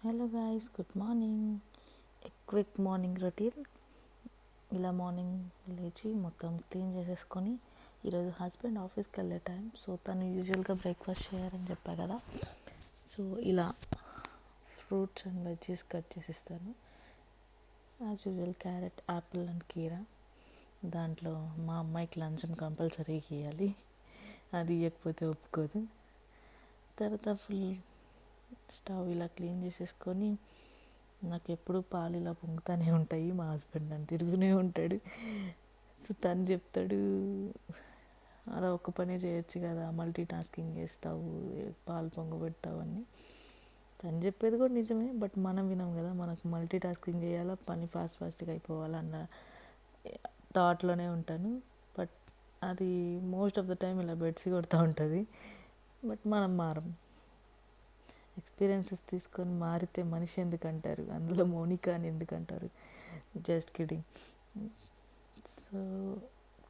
Hello guys, good morning. Quick morning routine. ఇలా morning లేచి మొత్తం క్లీన్ చేసేసుకొని, ఈరోజు హస్బెండ్ ఆఫీస్కి వెళ్ళే టైం, సో తను యూజువల్గా బ్రేక్ఫాస్ట్ చేయాలని చెప్పా కదా. సో ఇలా ఫ్రూట్స్ అండ్ వెజ్జీస్ కట్ చేసిస్తాను. As usual carrot, apple and కీరా. దాంట్లో మా అమ్మాయికి లంచం కంపల్సరీగా ఇవ్వాలి, అది ఇవ్వకపోతే ఒప్పుకోదు. తర్వాత ఫుల్ స్టవ్ ఇలా క్లీన్ చేసేసుకొని, నాకు ఎప్పుడు పాలు ఇలా పొంగుతూనే ఉంటాయి. మా హస్బెండ్ నన్ను తిరుగుతూనే ఉంటాడు. సో తను చెప్తాడు, అలా ఒక్క పనే చేయొచ్చు కదా, మల్టీ టాస్కింగ్ చేస్తావు, పాలు పొంగబెడతావు అని. తను చెప్పేది కూడా నిజమే, బట్ మనం వినాం కదా. మనకు మల్టీ టాస్కింగ్ చేయాలా, పని ఫాస్ట్గా అయిపోవాలన్న థాట్లోనే ఉంటాను. బట్ అది మోస్ట్ ఆఫ్ ద టైం ఇలా బెడ్స్ కొడుతూ ఉంటుంది. బట్ మనం మారం. ఎక్స్పీరియన్సెస్ తీసుకొని మారితే మనిషి ఎందుకంటారు, అందులో మౌనిక అని ఎందుకంటారు. Just kidding. సో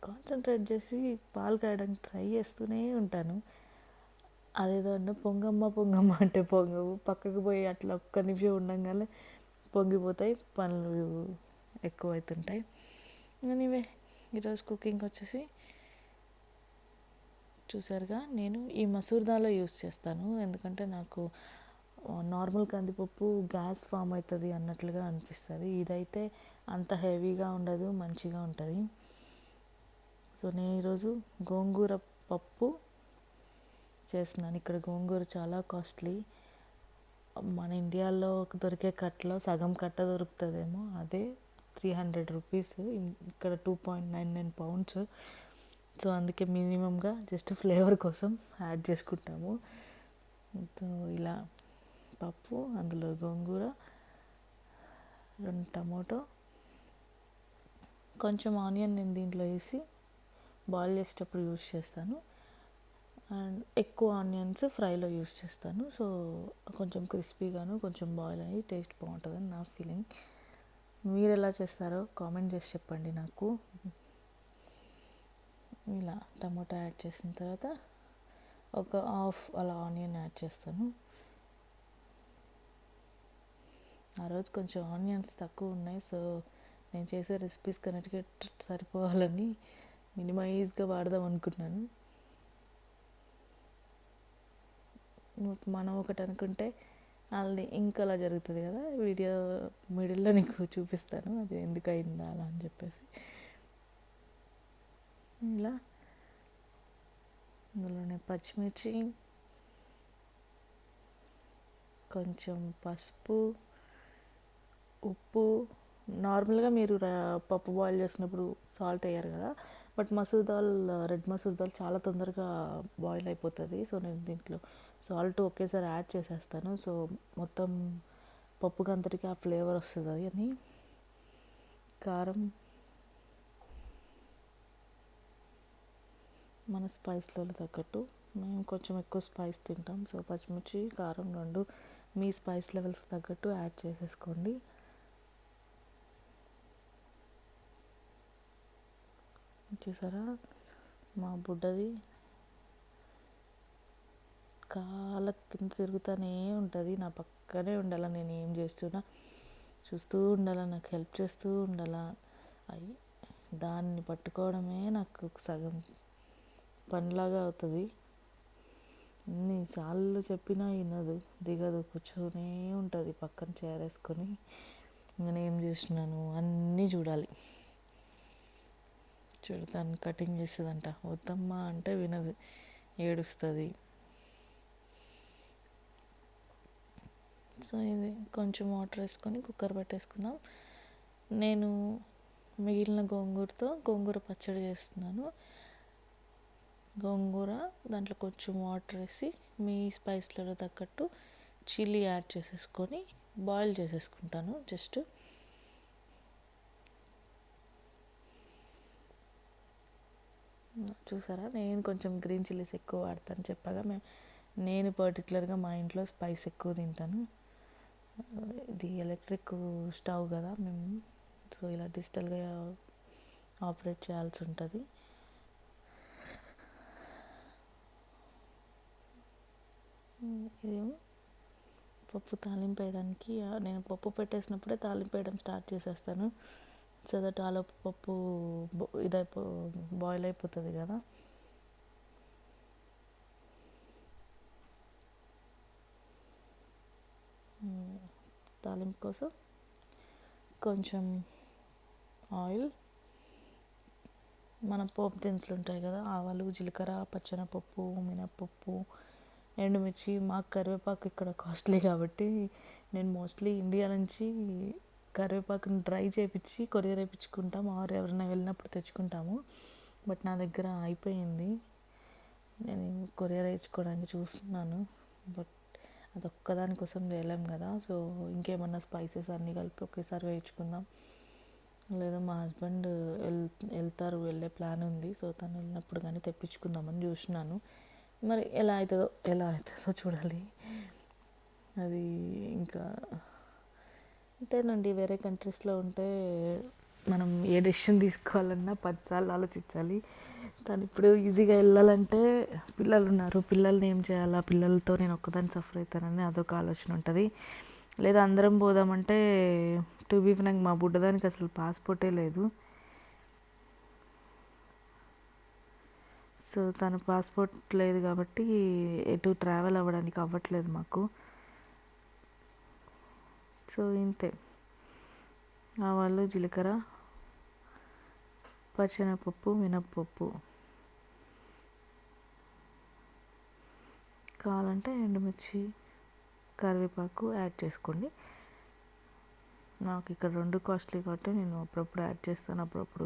కాన్సన్ట్రేట్ చేసి పాలు కాయడానికి ట్రై చేస్తూనే ఉంటాను. అదేదో అంటే పొంగమ్మ అంటే పొంగవు, పక్కకు పోయి అట్లా ఒక్క నిమిషం ఉండగానే పొంగిపోతాయి, పనులు ఎక్కువ అవుతుంటాయి. ఎనీవే, ఈరోజు కుకింగ్ వచ్చేసి చూసారుగా, నేను ఈ మసూర్ దాల్ యూస్ చేస్తాను. ఎందుకంటే నాకు నార్మల్ కందిపప్పు గ్యాస్ ఫామ్ అవుతుంది అన్నట్లుగా అనిపిస్తుంది. ఇదైతే అంత హెవీగా ఉండదు, మంచిగా ఉంటుంది. సో నేను ఈరోజు గోంగూర పప్పు చేస్తున్నాను. ఇక్కడ గోంగూర చాలా కాస్ట్లీ. మన ఇండియాలో దొరికే కట్టలో సగం కట్ట దొరుకుతుందేమో, అదే 300 రూపీస్. ఇక్కడ 2.99 పౌండ్స్. సో అందుకే మినిమంగా జస్ట్ ఫ్లేవర్ కోసం యాడ్ చేసుకుంటాము. సో ఇలా పప్పు, అందులో గోంగూర, 2 టమాటో, కొంచెం ఆనియన్ నేను దీంట్లో వేసి బాయిల్ చేసేటప్పుడు యూస్ చేస్తాను. అండ్ ఎక్కువ ఆనియన్స్ ఫ్రైలో యూస్ చేస్తాను. సో కొంచెం క్రిస్పీగాను, కొంచెం బాయిల్ అయ్యి టేస్ట్ బాగుంటుందని నా ఫీలింగ్. మీరు ఎలా చేస్తారో కామెంట్ చేసి చెప్పండి నాకు. ఇలా టమాటా యాడ్ చేసిన తర్వాత ఒక హాఫ్ అలా ఆనియన్ యాడ్ చేస్తాను. ఆ రోజు కొంచెం ఆనియన్స్ తక్కువ ఉన్నాయి, సో నేను చేసే రెసిపీస్ కన్నిటికీ సరిపోవాలని మినిమైజ్గా వాడదాం అనుకున్నాను. మనం ఒకటి అనుకుంటే అది ఇంకలా జరుగుతుంది కదా. వీడియో మిడిల్లో నీకు చూపిస్తాను అది ఎందుకు అయిందా అలా అని చెప్పేసి. ఇలా అందులోనే పచ్చిమిర్చి, కొంచెం పసుపు, ఉప్పు. నార్మల్గా మీరు పప్పు బాయిల్ చేసినప్పుడు సాల్ట్ వేయరు కదా, బట్ మసూర్ దాల్, రెడ్ మసూర్ దాల్ చాలా తొందరగా బాయిల్ అయిపోతుంది. సో నేను దీంట్లో సాల్ట్ ఒకేసారి యాడ్ చేసేస్తాను. సో మొత్తం పప్పుకి అంతటికి ఆ ఫ్లేవర్ వస్తుంది అని. కారం మన స్పైస్లలో తగ్గట్టు, మేము కొంచెం ఎక్కువ స్పైస్ తింటాం. సో పచ్చిమిర్చి, కారం 2 మీ స్పైస్ లెవెల్స్ తగ్గట్టు యాడ్ చేసేసుకోండి. చూసారా, మా బుడ్డది కాళ్ళ కింద తిరుగుతూనే ఉంటుంది, నా పక్కనే ఉండాలా, నేను ఏం చేస్తున్నా చూస్తూ ఉండాలా, నాకు హెల్ప్ చేస్తూ ఉండాలా. అవి దాన్ని పట్టుకోవడమే నాకు సగం పనిలాగా అవుతుంది. ఎన్నిసార్లు చెప్పినా వినదు, దిగదు, కూర్చొనే ఉంటుంది పక్కన చేరేసుకొని. నేనేం చేసినాను అన్నీ చూడాలి. చూడతాను, కటింగ్ చేస్తుందంట, వద్దమ్మా అంటే వినదు, ఏడుస్తుంది. సో ఇది కొంచెం వాటర్ వేసుకొని కుక్కర్ పెట్టేసుకుందాం. నేను మిగిలిన గోంగూరతో గోంగూర పచ్చడి చేస్తున్నాను. గోంగూర దాంట్లో కొంచెం వాటర్ వేసి మీ స్పైస్లలో తగ్గట్టు చిల్లీ యాడ్ చేసేసుకొని బాయిల్ చేసేసుకుంటాను. జస్ట్ చూసారా, నేను కొంచెం గ్రీన్ చిల్లీస్ ఎక్కువ వాడతాను చెప్పగా. నేను పర్టికులర్గా మా ఇంట్లో స్పైస్ ఎక్కువ తింటాను. ఇది ఎలక్ట్రిక్ స్టవ్ కదా మేము, సో ఇలా డిజిటల్గా ఆపరేట్ చేయాల్సి ఉంటుంది. ఇదేమో పప్పు తాలింపు వేయడానికి నేను పప్పు పెట్టేసినప్పుడే తాలింపు వేయడం స్టార్ట్ చేసేస్తాను. సో దట్ ఆలోపు పప్పు బాయిల్ అయిపోతుంది కదా. తాలింపు కోసం కొంచెం ఆయిల్, మన పోపు దినుసులు ఉంటాయి కదా, ఆవాలు, జీలకర్ర, పచ్చెనపప్పు, మినప్పప్పు, ఎండుమిర్చి. మాకు కరివేపాకు ఇక్కడ కాస్ట్లీ కాబట్టి నేను మోస్ట్లీ ఇండియా నుంచి కరివేపాకుని డ్రై చేయించి కొరియర్ వేయించుకుంటాము, ఆర్ ఎవరైనా వెళ్ళినప్పుడు తెచ్చుకుంటాము. బట్ నా దగ్గర అయిపోయింది, నేను కొరియర్ వేయించుకోవడానికి చూస్తున్నాను. బట్ అది ఒక్కదానికోసం చేయలేం కదా, సో ఇంకేమన్నా స్పైసెస్ అన్నీ కలిపి ఒకేసారి వేయించుకుందాం. లేదా మా హస్బెండ్ వెళ్తారు, వెళ్ళే ప్లాన్ ఉంది. సో తను వెళ్ళినప్పుడు కానీ తెప్పించుకుందామని చూస్తున్నాను. మరి ఎలా అవుతుందో చూడాలి. అది ఇంకా అంతేనండి. వేరే కంట్రీస్లో ఉంటే మనం ఏ డెసిషన్ తీసుకోవాలన్నా 10 సార్లు ఆలోచించాలి. తను ఇప్పుడు ఈజీగా వెళ్ళాలంటే పిల్లలు ఉన్నారు, పిల్లల్ని ఏం చేయాలా, పిల్లలతో నేను ఒక్కదాన్ని సఫర్ అవుతానని అదొక ఆలోచన ఉంటుంది. లేదా అందరం పోదామంటే టు బీ ఫ్రాంక్ మా బుడ్డదానికి అసలు పాస్పోర్టే లేదు. సో తన పాస్పోర్ట్ లేదు కాబట్టి ఎటు ట్రావెల్ అవ్వడానికి అవ్వట్లేదు మాకు. సో ఇంతే, ఆవాలు, జీలకర్ర, పచ్చెనపప్పు, మినప్పప్పు, కావాలంటే ఎండుమిర్చి, కరివేపాకు యాడ్ చేసుకోండి. నాకు ఇక్కడ 2 కాస్ట్లీ కాబట్టి నేను అప్పుడప్పుడు యాడ్ చేస్తాను, అప్పుడప్పుడు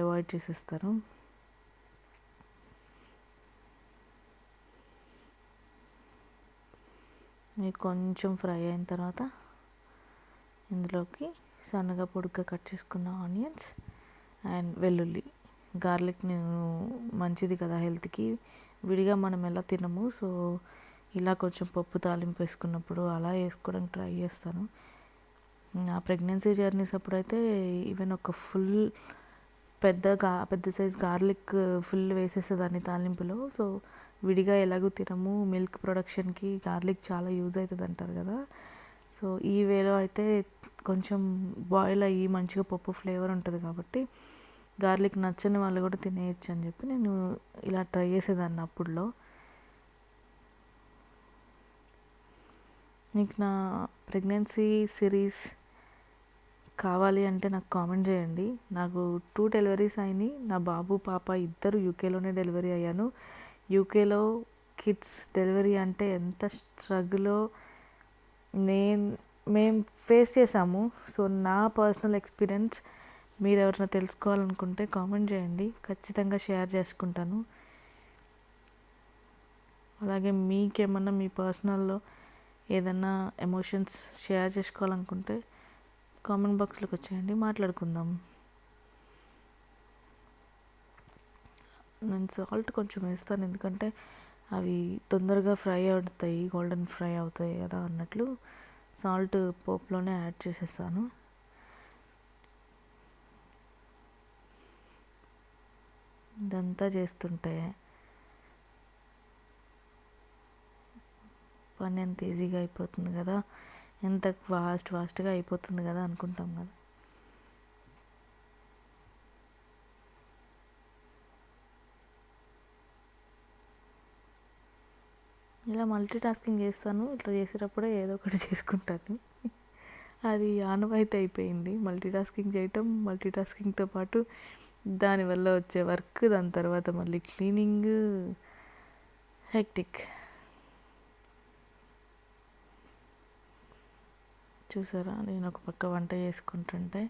అవాయిడ్ చేసేస్తాను. ఇది కొంచెం ఫ్రై అయిన తర్వాత ఇందులోకి సన్నగా పొడుగ్గా కట్ చేసుకున్న ఆనియన్స్ అండ్ వెల్లుల్లి. గార్లిక్ నేను మంచిది కదా హెల్త్కి, విడిగా మనం ఎలా తినము. సో ఇలా కొంచెం పప్పు తాలింపు వేసుకున్నప్పుడు అలా వేసుకోవడానికి ట్రై చేస్తాను. నా ప్రెగ్నెన్సీ జర్నీస్ అప్పుడైతే ఈవెన్ ఒక ఫుల్ పెద్ద సైజ్ గార్లిక్ ఫుల్ వేసేసేదాన్ని తాలింపులో. సో విడిగా ఎలాగో తినము, మిల్క్ ప్రొడక్షన్కి గార్లిక్ చాలా యూజ్ అవుతుంది అంటారు కదా. సో ఈ వేలో అయితే కొంచెం బాయిల్ అయ్యి మంచిగా పప్పు ఫ్లేవర్ ఉంటుంది కాబట్టి గార్లిక్ నచ్చని వాళ్ళు కూడా తినేయచ్చు అని చెప్పి నేను ఇలా ట్రై చేసేదాన్ని అప్పుడులో. మీకు నా ప్రెగ్నెన్సీ సిరీస్ కావాలి అంటే నాకు కామెంట్ చేయండి. నాకు 2 డెలివరీస్ అయినాయి. నా బాబు పాప ఇద్దరు యూకేలోనే డెలివరీ అయ్యాను. యూకేలో కిడ్స్ డెలివరీ అంటే ఎంత స్ట్రగులో మేము ఫేస్ చేసాము. సో నా పర్సనల్ ఎక్స్పీరియన్స్ మీరు ఎవరైనా తెలుసుకోవాలనుకుంటే కామెంట్ చేయండి, ఖచ్చితంగా షేర్ చేసుకుంటాను. అలాగే మీకేమన్నా మీ పర్సనల్లో ఏదన్నా ఎమోషన్స్ షేర్ చేసుకోవాలనుకుంటే కామెంట్ బాక్స్లోకి వచ్చేయండి, మాట్లాడుకుందాం. నేను సాల్ట్ కొంచెం వేస్తాను, ఎందుకంటే అవి తొందరగా ఫ్రై అవుతాయి, గోల్డెన్ ఫ్రై అవుతాయి కదా అన్నట్లు సాల్ట్ పోపులోనే యాడ్ చేసేస్తాను. ఇదంతా చేస్తుంటే పని ఎంత ఈజీగా అయిపోతుంది కదా, ఎంత ఫాస్ట్గా అయిపోతుంది కదా అనుకుంటాం కదా. ఇలా మల్టీ టాస్కింగ్ చేస్తాను, ఇట్లా చేసేటప్పుడే ఏదో ఒకటి చేసుకుంటాను. అది ఆనవాయితీ అయిపోయింది మల్టీ టాస్కింగ్ చేయటం. మల్టీ టాస్కింగ్తో పాటు దానివల్ల వచ్చే వర్క్, దాని తర్వాత మళ్ళీ క్లీనింగ్, హెక్టిక్. చూసారా, నేను ఒక పక్క వంట చేసుకుంటుంటే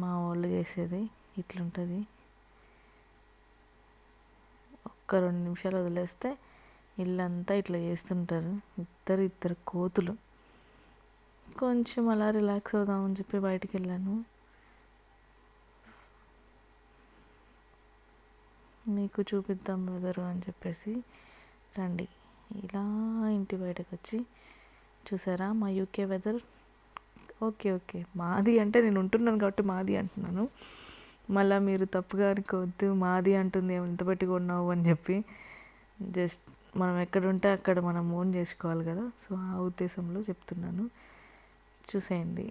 మా వాళ్ళు చేసేది ఇట్లుంటుంది. ఒక్క 2 నిమిషాలు వదిలేస్తే ఇల్లంతా ఇట్లా చేస్తుంటారు ఇద్దరు కోతులు. కొంచెం అలా రిలాక్స్ అవుదామని చెప్పి బయటికి వెళ్ళాను. మీకు చూపిద్దాం వెదరు అని చెప్పేసి రండి. ఇలా ఇంటి బయటకు వచ్చి చూసారా మా యూకే వెదర్. ఓకే మాది అంటే నేను ఉంటున్నాను కాబట్టి మాది అంటున్నాను, మళ్ళీ మీరు తప్పుగా అనుకోవద్దు మాది అంటుంది ఎంత పెట్టి కొన్నావు అని చెప్పి. జస్ట్ మనం ఎక్కడుంటే అక్కడ మనం ఓన్ చేసుకోవాలి కదా. సో ఆ ఉద్దేశంలో చెప్తున్నాను. చూసేయండి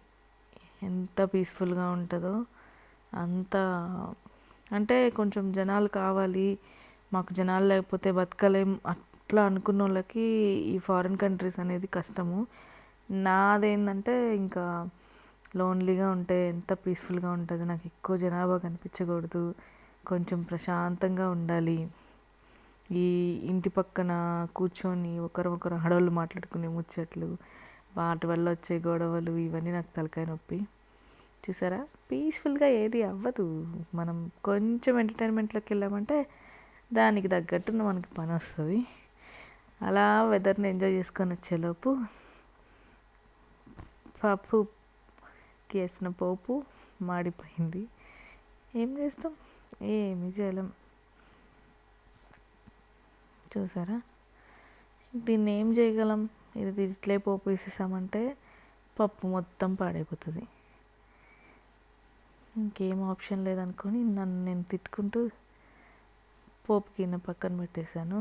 ఎంత పీస్ఫుల్గా ఉంటుందో. అంత అంటే కొంచెం జనాలు కావాలి, మాకు జనాలు లేకపోతే బతకలేం అట్లా అనుకున్న వాళ్ళకి ఈ ఫారిన్ కంట్రీస్ అనేది కష్టము. నాదేంటంటే ఇంకా లోన్లీగా ఉంటే ఎంత పీస్ఫుల్గా ఉంటుంది. నాకు ఎక్కువ జనాభా కనిపించకూడదు, కొంచెం ప్రశాంతంగా ఉండాలి. ఈ ఇంటి పక్కన కూర్చొని ఒకరొకరు హడవులు మాట్లాడుకునే ముచ్చట్లు, వాటి వల్ల వచ్చే గొడవలు, ఇవన్నీ నాకు తలకాయ నొప్పి. చూసారా, పీస్ఫుల్గా ఏది అవ్వదు. మనం కొంచెం ఎంటర్టైన్మెంట్లోకి వెళ్ళామంటే దానికి తగ్గట్టు మనకి పని వస్తుంది. అలా వెదర్ని ఎంజాయ్ చేసుకొని వచ్చేలోపు పప్పుకి వేసిన పోపు మాడిపోయింది. ఏం చేస్తాం, ఏమి చేయలేం. చూసారా, దీన్ని ఏం చేయగలం? ఇది ఇట్లే పోపు వేసేసామంటే పప్పు మొత్తం పాడైపోతుంది. ఇంకేం ఆప్షన్ లేదనుకొని నన్ను నేను తిట్టుకుంటూ పోపు గిన్నె పక్కన పెట్టేశాను.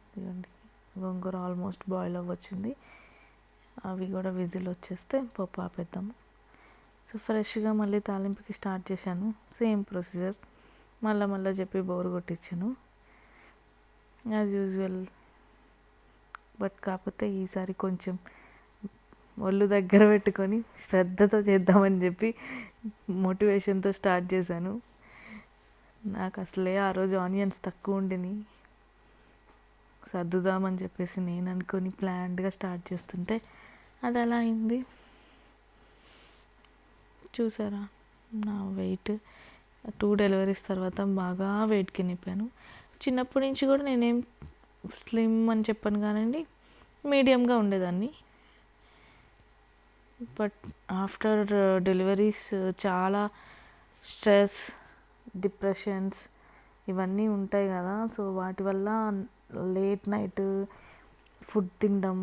ఇదిగోండి, గోంగూర ఆల్మోస్ట్ బాయిల్ అవ్వచ్చింది. అవి కూడా విజిల్ వచ్చేస్తే పప్పు ఆపేద్దాము. సో ఫ్రెష్గా మళ్ళీ తాలింపుకి స్టార్ట్ చేశాను. సేమ్ ప్రొసీజర్ మళ్ళీ చెప్పి బోరు కొట్టించాను యాజ్ యూజువల్. బట్ కాకపోతే ఈసారి కొంచెం ఒళ్ళు దగ్గర పెట్టుకొని శ్రద్ధతో చేద్దామని చెప్పి మోటివేషన్తో స్టార్ట్ చేశాను. నాకు అసలే ఆ రోజు ఆనియన్స్ తక్కువ ఉండినాయి, సర్దుదామని చెప్పేసి నేను అనుకొని ప్లాన్డ్గా స్టార్ట్ చేస్తుంటే అది అలా అయింది. చూసారా, నా వెయిట్ 2 డెలివరీస్ తర్వాత బాగా వెయిట్కి నింపాను. చిన్నప్పటి నుంచి కూడా నేనేం స్లిమ్ అని చెప్పాను కానండి, మీడియంగా ఉండేదాన్ని. బట్ ఆఫ్టర్ డెలివరీస్ చాలా స్ట్రెస్, డిప్రెషన్స్ ఇవన్నీ ఉంటాయి కదా. సో వాటి వల్ల లేట్ నైట్ ఫుడ్ తినడం,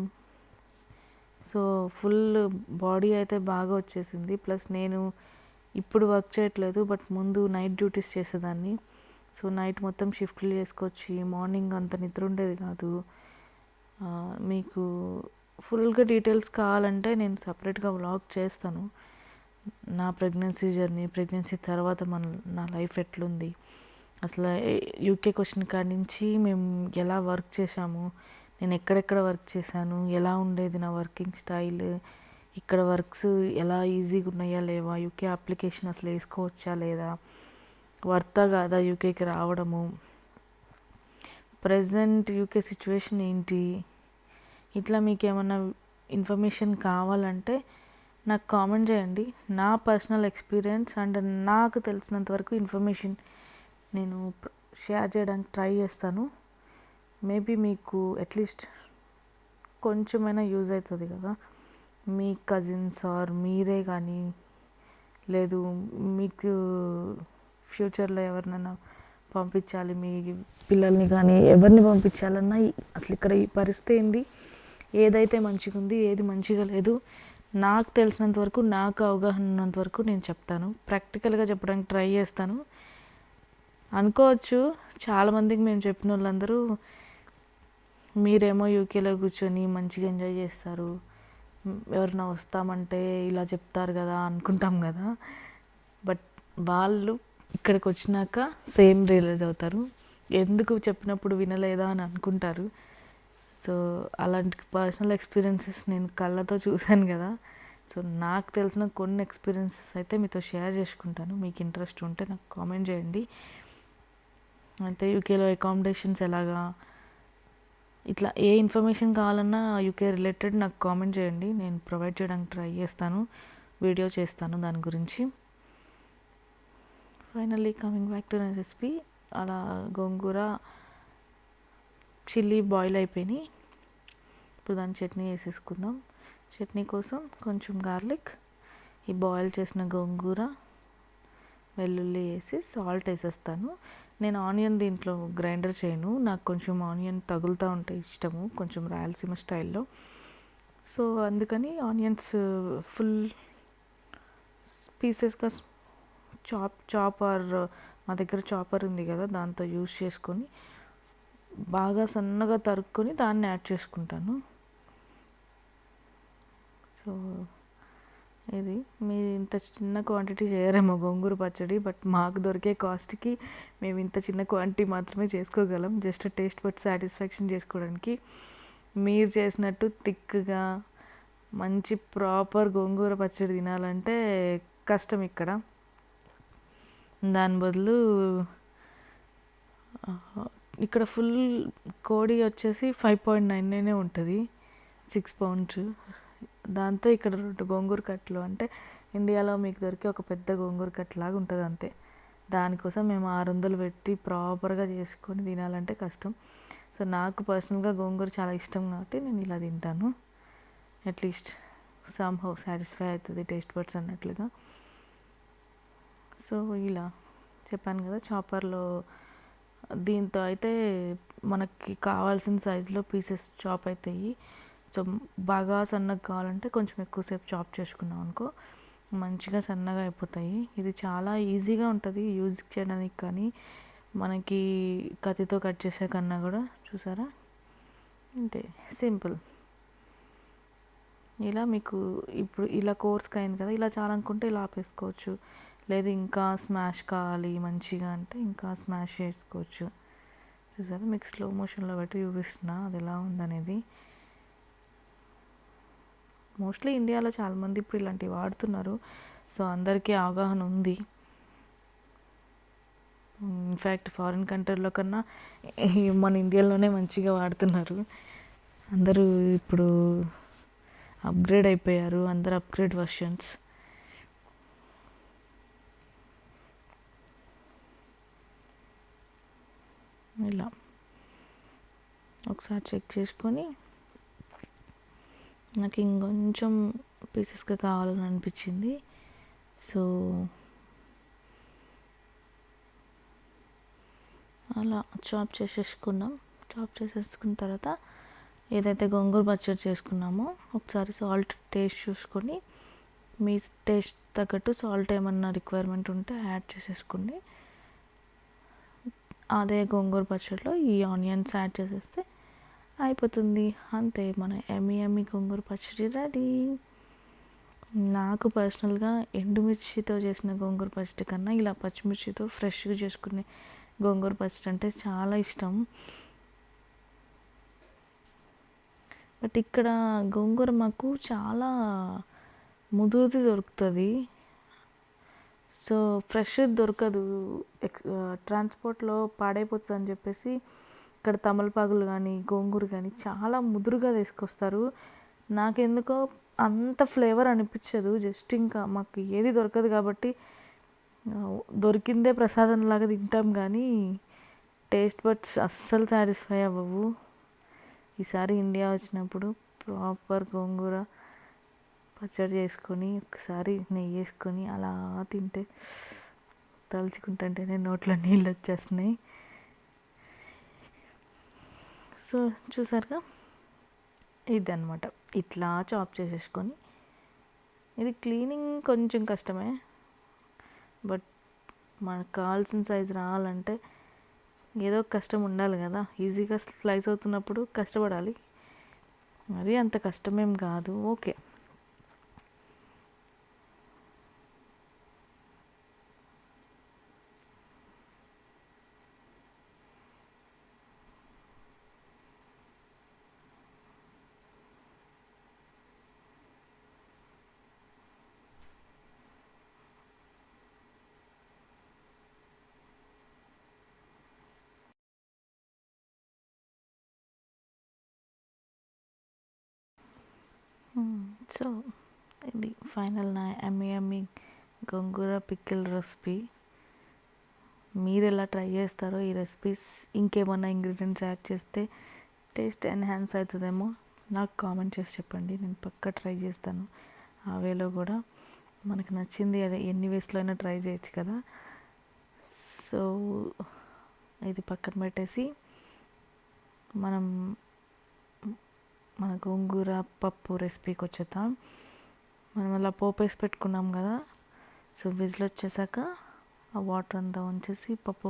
సో ఫుల్ బాడీ అయితే బాగా వచ్చేసింది. ప్లస్ నేను ఇప్పుడు వర్క్ చేయట్లేదు, బట్ ముందు నైట్ డ్యూటీస్ చేసేదాన్ని. సో నైట్ మొత్తం షిఫ్ట్లు చేసుకొచ్చి మార్నింగ్ అంత నిద్ర ఉండేది కాదు. మీకు ఫుల్గా డీటెయిల్స్ కావాలంటే నేను సపరేట్గా వ్లాగ్ చేస్తాను. నా ప్రెగ్నెన్సీ జర్నీ, ప్రెగ్నెన్సీ తర్వాత నా లైఫ్ ఎట్లుంది, అసలు యూకేకి వచ్చిన కాడి నుంచి మేము ఎలా వర్క్ చేసాము, నేను ఎక్కడెక్కడ వర్క్ చేశాను, ఎలా ఉండేది నా వర్కింగ్ స్టైల్, ఇక్కడ వర్క్స్ ఎలా ఈజీగా ఉన్నాయా లేవా, యూకే అప్లికేషన్ అసలు వేసుకోవచ్చా లేదా, వర్తా కాదా యూకేకి రావడము, ప్రజెంట్ యూకే సిచ్యువేషన్ ఏంటి, ఇట్లా మీకు ఏమన్నా ఇన్ఫర్మేషన్ కావాలంటే నాకు కామెంట్ చేయండి. నా పర్సనల్ ఎక్స్పీరియన్స్ అండ్ నాకు తెలిసినంత వరకు ఇన్ఫర్మేషన్ నేను షేర్ చేయడానికి ట్రై చేస్తాను. మేబీ మీకు అట్లీస్ట్ కొంచెమైనా యూజ్ అవుతుంది కదా. మీ కజిన్స్ ఆర్ మీరే కానీ, లేదు మీకు ఫ్యూచర్లో ఎవరినైనా పంపించాలి, మీ పిల్లల్ని కానీ ఎవరిని పంపించాలన్నా అసలు ఇక్కడ ఈ పరిస్థితి ఏంది, ఏదైతే మంచిగా ఉంది, ఏది మంచిగా లేదు, నాకు తెలిసినంత వరకు, నాకు అవగాహన ఉన్నంత వరకు నేను చెప్తాను. ప్రాక్టికల్గా చెప్పడానికి ట్రై చేస్తాను. అనుకోవచ్చు చాలామందికి మేము చెప్పిన వాళ్ళందరూ మీరేమో యూకేలో కూర్చొని మంచిగా ఎంజాయ్ చేస్తారు, ఎవరైనా వస్తామంటే ఇలా చెప్తారు కదా అనుకుంటాం కదా. బట్ వాళ్ళు ఇక్కడికి వచ్చినాక సేమ్ రియలైజ్ అవుతారు, ఎందుకు చెప్పినప్పుడు వినలేదా అని అనుకుంటారు. సో అలాంటి పర్సనల్ ఎక్స్పీరియన్సెస్ నేను కళ్ళతో చూశాను కదా. సో నాకు తెలిసిన కొన్ని ఎక్స్పీరియన్సెస్ అయితే మీతో షేర్ చేసుకుంటాను. మీకు ఇంట్రెస్ట్ ఉంటే నాకు కామెంట్ చేయండి. అయితే యూకేలో అకామిడేషన్స్ ఎలాగా, ఇట్లా ఏ ఇన్ఫర్మేషన్ కావాలన్నా యూకే రిలేటెడ్ నాకు కామెంట్ చేయండి, నేను ప్రొవైడ్ చేయడానికి ట్రై చేస్తాను, వీడియో చేస్తాను దాని గురించి. Finally coming back to my recipe, అలా గోంగూర చిల్లీ బాయిల్ అయిపోయినాయి. ఇప్పుడు దాన్ని చట్నీ వేసేసుకుందాం. చట్నీ కోసం కొంచెం గార్లిక్, ఈ బాయిల్ చేసిన గోంగూర, వెల్లుల్లి వేసి సాల్ట్ వేసేస్తాను. నేను ఆనియన్ దీంట్లో గ్రైండర్ చేయను, నాకు కొంచెం ఆనియన్ తగులుతూ ఉంటే ఇష్టము, కొంచెం రాయలసీమ స్టైల్లో. సో అందుకని ఆనియన్స్ ఫుల్ పీసెస్గా చాపర్, మా దగ్గర చాపర్ ఉంది కదా దాంతో యూస్ చేసుకొని బాగా సన్నగా తరుక్కొని దాన్ని యాడ్ చేసుకుంటాను. సో ఇది మీరు ఇంత చిన్న క్వాంటిటీ చేయరేమో గోంగూర పచ్చడి, బట్ మాకు దొరికే కాస్ట్కి మేము ఇంత చిన్న క్వాంటిటీ మాత్రమే చేసుకోగలం, జస్ట్ టేస్ట్ బట్ సాటిస్ఫాక్షన్ చేసుకోవడానికి. మీరు చేసినట్టు థిక్గా మంచి ప్రాపర్ గోంగూర పచ్చడి తినాలంటే కష్టం ఇక్కడ. దాని బదులు ఇక్కడ ఫుల్ కోడి వచ్చేసి 5.99 ఉంటుంది, 6 pounds. దాంతో ఇక్కడ 2 గోంగూర కట్టలు, అంటే ఇండియాలో మీకు దొరికే ఒక పెద్ద గోంగూర కట్టలాగా ఉంటుంది అంతే. దానికోసం మేము 600 పెట్టి ప్రాపర్గా చేసుకొని తినాలంటే కష్టం. సో నాకు పర్సనల్గా గోంగూర చాలా ఇష్టం కాబట్టి నేను ఇలా తింటాను. అట్లీస్ట్ సమ్హౌ సాటిస్ఫై అవుతుంది టేస్ట్ బడ్స్ అన్నట్లుగా. సో ఇలా చెప్పాను కదా, చాపర్లో దీంతో అయితే మనకి కావాల్సిన సైజులో పీసెస్ చాప్ అవుతాయి. సో బాగా సన్నగా కావాలంటే కొంచెం ఎక్కువసేపు చాప్ చేసుకున్నాం అనుకో మంచిగా సన్నగా అయిపోతాయి. ఇది చాలా ఈజీగా ఉంటుంది యూజ్ చేయడానికి, కానీ మనకి కత్తితో కట్ చేసే కన్నా కూడా చూసారా అంతే సింపుల్. ఇలా మీకు ఇప్పుడు ఇలా కోర్స్కి అయింది కదా, ఇలా చాలనుకుంటే ఇలా ఆపేసుకోవచ్చు, లేదు ఇంకా స్మాష్ కావాలి మంచిగా అంటే ఇంకా స్మాష్ చేసుకోవచ్చు. చూసారా మీకు స్లో మోషన్లో పెట్టి చూపిస్తున్నా అది ఎలా ఉందనేది. మోస్ట్లీ ఇండియాలో చాలామంది ఇప్పుడు ఇలాంటివి వాడుతున్నారు, సో అందరికీ అవగాహన ఉంది. ఇన్ఫ్యాక్ట్ ఫారిన్ కంట్రీలో కన్నా మన ఇండియాలోనే మంచిగా వాడుతున్నారు అందరూ. ఇప్పుడు అప్గ్రేడ్ అయిపోయారు, అందరు అప్గ్రేడ్ వర్షన్స్. ఇలా ఒకసారి చెక్ చేసుకొని నాకు ఇంకొంచెం పీసెస్గా కావాలని అనిపించింది, సో అలా చాప్ చేసేసుకున్నాం. చాప్ చేసేసుకున్న తర్వాత ఏదైతే గోంగూర పచ్చడి చేసుకున్నామో ఒకసారి సాల్ట్ టేస్ట్ చూసుకొని మీ టేస్ట్ తగ్గట్టు సాల్ట్ ఏమన్నా రిక్వైర్మెంట్ ఉంటే యాడ్ చేసేసుకోండి. అదే గోంగూర పచ్చడిలో ఈ ఆనియన్స్ యాడ్ చేసేస్తే అయిపోతుంది అంతే, మన ఎమ్మి గోంగూర పచ్చడి రెడీ. నాకు పర్సనల్గా ఎండుమిర్చితో చేసిన గోంగూర పచ్చడి కన్నా ఇలా పచ్చిమిర్చితో ఫ్రెష్గా చేసుకునే గోంగూర పచ్చడి అంటే చాలా ఇష్టం. బట్ ఇక్కడ గోంగూర మాకు చాలా ముదురుది దొరుకుతుంది, సో ఫ్రెష్ దొరకదు. ట్రాన్స్పోర్ట్లో పాడైపోతుంది అని చెప్పేసి ఇక్కడ తమలపాకులు కానీ గోంగూర కానీ చాలా ముదురుగా తీసుకొస్తారు. నాకెందుకో అంత ఫ్లేవర్ అనిపించదు, జస్ట్ ఇంకా మాకు ఏది దొరకదు కాబట్టి దొరికిందే ప్రసాదంలాగా తింటాం, కానీ టేస్ట్ బడ్స్ అస్సలు సాటిస్ఫై అవ్వవు. ఈసారి ఇండియా వచ్చినప్పుడు ప్రాపర్ గోంగూర పచ్చడి చేసుకొని ఒకసారి నెయ్యి వేసుకొని అలా తింటే తలుచుకుంటుంటేనే నోట్లో నీళ్ళు వచ్చేస్తున్నాయి. సో చూసారుగా ఇది అనమాట, ఇట్లా చాప్ చేసేసుకొని. ఇది క్లీనింగ్ కొంచెం కష్టమే, బట్ మనకు కావాల్సిన సైజు రావాలంటే ఏదో కష్టం ఉండాలి కదా. ఈజీగా స్లైస్ అవుతున్నప్పుడు కష్టపడాలి, మరి అంత కష్టమేం కాదు. ఓకే సో ఇది ఫైనల్ నా ఎమ్మి గోంగూర పికిల్ రెసిపీ. మీరు ఎలా ట్రై చేస్తారో ఈ రెసిపీస్ ఇంకేమన్నా ఇంగ్రీడియంట్స్ యాడ్ చేస్తే టేస్ట్ ఎన్హాన్స్ అవుతుందేమో నాకు కామెంట్ చేసి చెప్పండి, నేను పక్కా ట్రై చేస్తాను. ఆ వేలో కూడా మనకు నచ్చింది అదే ఎన్ని వేస్లో అయినా ట్రై చేయొచ్చు కదా. సో ఇది పక్కన పెట్టేసి మనం మన గోంగూర పప్పు రెసిపీకి వచ్చేద్దాం. మనం అలా పోపు వేసి పెట్టుకున్నాం కదా, సో విజిల్ వచ్చేసాక ఆ వాటర్ అంతా ఉంచేసి పప్పు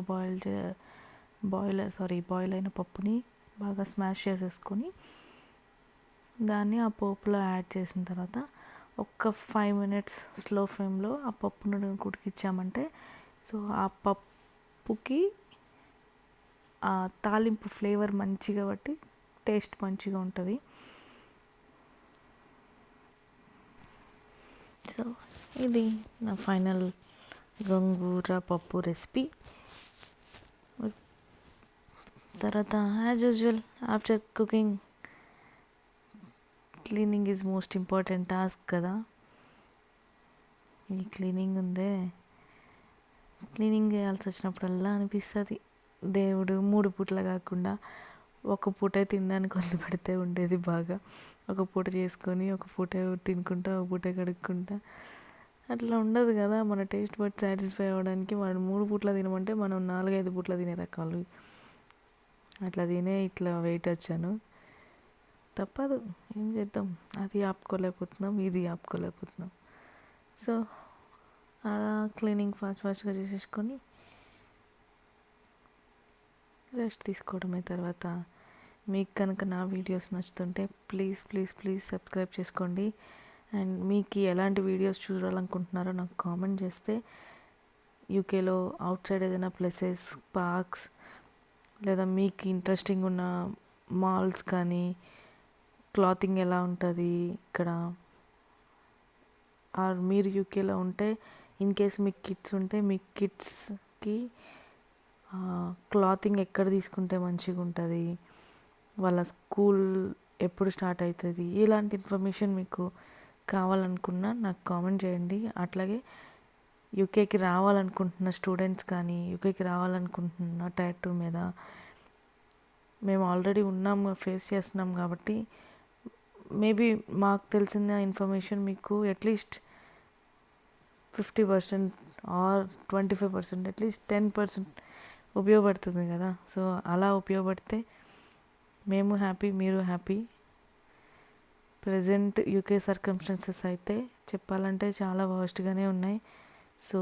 బాయిల్ అయిన పప్పుని బాగా స్మాష్ చేసేసుకొని దాన్ని ఆ పోపులో యాడ్ చేసిన తర్వాత ఒక్క 5 minutes స్లో ఫ్లేమ్లో ఆ పప్పును ఉడికించామంటే సో ఆ పప్పుకి ఆ తాలింపు ఫ్లేవర్ మంచిగా బట్టి టేస్ట్ మంచిగా ఉంటుంది. సో ఇది నా ఫైనల్ గోంగూర పప్పు రెసిపీ. తర్వాత as usual after cooking cleaning is most important task కదా. ఈ క్లీనింగ్ చేయాల్సి వచ్చినప్పుడల్లా అనిపిస్తుంది దేవుడు 3 పూటలు కాకుండా ఒక పూటే తినడానికి వదిలిపెడితే ఉండేది బాగా. ఒక పూట చేసుకొని ఒక పూట తినుకుంటా ఒక పూట కడుక్కుంటా అట్లా ఉండదు కదా. మన టేస్ట్ బట్టి సాటిస్ఫై అవ్వడానికి మనం 3 పూట్ల తినమంటే మనం 4-5 పూట్ల తినే రకాలు. అట్లా తినే ఇట్లా వెయిట్ వచ్చాను. తప్పదు, ఏం చేద్దాం. అది ఆపుకోలేకపోతున్నాం, ఇది ఆపుకోలేకపోతున్నాం. సో అలా క్లీనింగ్ ఫాస్ట్గా చేసేసుకొని రెస్ట్ తీసుకోవడమే. తర్వాత మీకు కనుక నా వీడియోస్ నచ్చుతుంటే ప్లీజ్ సబ్స్క్రైబ్ చేసుకోండి. అండ్ మీకు ఎలాంటి వీడియోస్ చూడాలనుకుంటున్నారో నాకు కామెంట్ చేస్తే యూకేలో అవుట్ సైడ్ ఏదైనా ప్లేసెస్, పార్క్స్ లేదా మీకు ఇంట్రెస్టింగ్ ఉన్న మాల్స్ కానీ, క్లాతింగ్ ఎలా ఉంటుంది ఇక్కడ, ఆర్ మీరు యూకేలో ఉంటే ఇన్ కేస్ మీకు కిడ్స్ ఉంటే మీ కిడ్స్కి క్లాతింగ్ ఎక్కడ తీసుకుంటే మంచిగా ఉంటుంది, వాళ్ళ స్కూల్ ఎప్పుడు స్టార్ట్ అవుతుంది, ఇలాంటి ఇన్ఫర్మేషన్ మీకు కావాలనుకున్నా నాకు కామెంట్ చేయండి. అట్లాగే యూకేకి రావాలనుకుంటున్న స్టూడెంట్స్ కానీ, యూకేకి రావాలనుకుంటున్న టైర్ 2 మీద మేము ఆల్రెడీ ఫేస్ చేస్తున్నాం కాబట్టి మేబీ మాకు తెలిసిన ఇన్ఫర్మేషన్ మీకు అట్లీస్ట్ 50% ఆర్ 25%, అట్లీస్ట్ 10% ఉపయోగపడుతుంది కదా. సో అలా ఉపయోగపడితే మేము హ్యాపీ, మీరు హ్యాపీ. ప్రజెంట్ యూకే సర్కమ్స్టాన్సెస్ అయితే చెప్పాలంటే చాలా వర్స్ట్గానే ఉన్నాయి. సో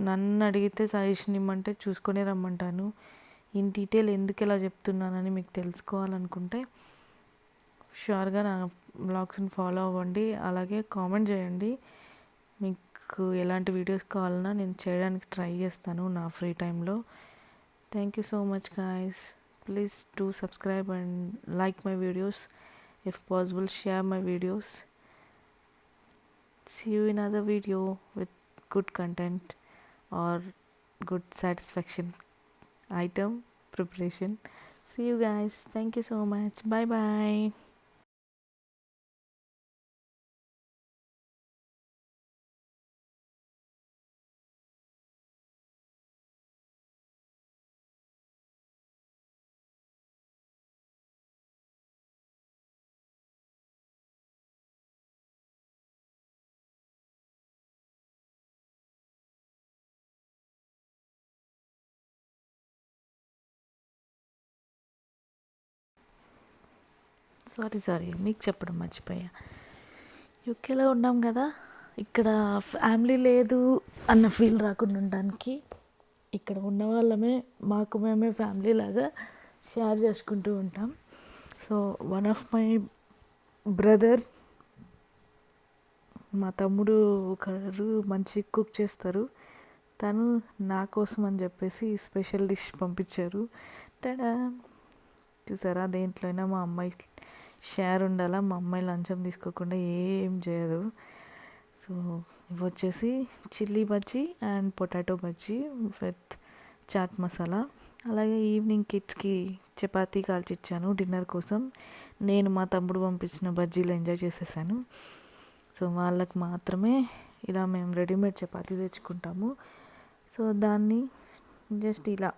నన్ను అడిగితే సజెషన్ ఇమ్మంటే చూసుకొని రమ్మంటాను. ఇన్ డీటెయిల్ ఎందుకు ఇలా చెప్తున్నానని మీకు తెలుసుకోవాలనుకుంటే షూర్గా నా బ్లాగ్స్ని ఫాలో అవ్వండి. అలాగే కామెంట్ చేయండి. మీకు ఎలాంటి వీడియోస్ కావాలన్నా నేను చేయడానికి ట్రై చేస్తాను నా ఫ్రీ టైంలో. Thank you so much guys. Please do subscribe and like my videos. If possible, share my videos. See you in another video with good content or good satisfaction item preparation. See you guys. Thank you so much. Bye bye. Sorry మీకు చెప్పడం మర్చిపోయా. యూకేలో ఉన్నాం కదా, ఇక్కడ family లేదు అన్న feel రాకుండా ఉండడానికి ఇక్కడ ఉన్న వాళ్ళమే మాకు మేమే ఫ్యామిలీ లాగా షేర్ చేసుకుంటూ ఉంటాం. So one of my brother, మా తమ్ముడు ఒకరు మంచి కుక్ చేస్తారు. తను నా కోసం అని చెప్పేసి స్పెషల్ డిష్ పంపించారు. టడా, చూసారా, దేంట్లోనైనా మా అమ్మాయి షేర్ ఉండాలా. మా అమ్మాయి లంచం తీసుకోకుండా ఏం చేయదు. సో ఇవి వచ్చేసి chilli bajji and potato bajji with chaat masala. అలాగే ఈవినింగ్ కిడ్స్కి చపాతీ కాల్చిచ్చాను డిన్నర్ కోసం. నేను మా తమ్ముడు పంపించిన బజ్జీలు ఎంజాయ్ చేసేసాను. సో వాళ్ళకి మాత్రమే ఇలా మేము రెడీమేడ్ చపాతీ తెచ్చుకుంటాము. సో దాన్ని జస్ట్ ఇలా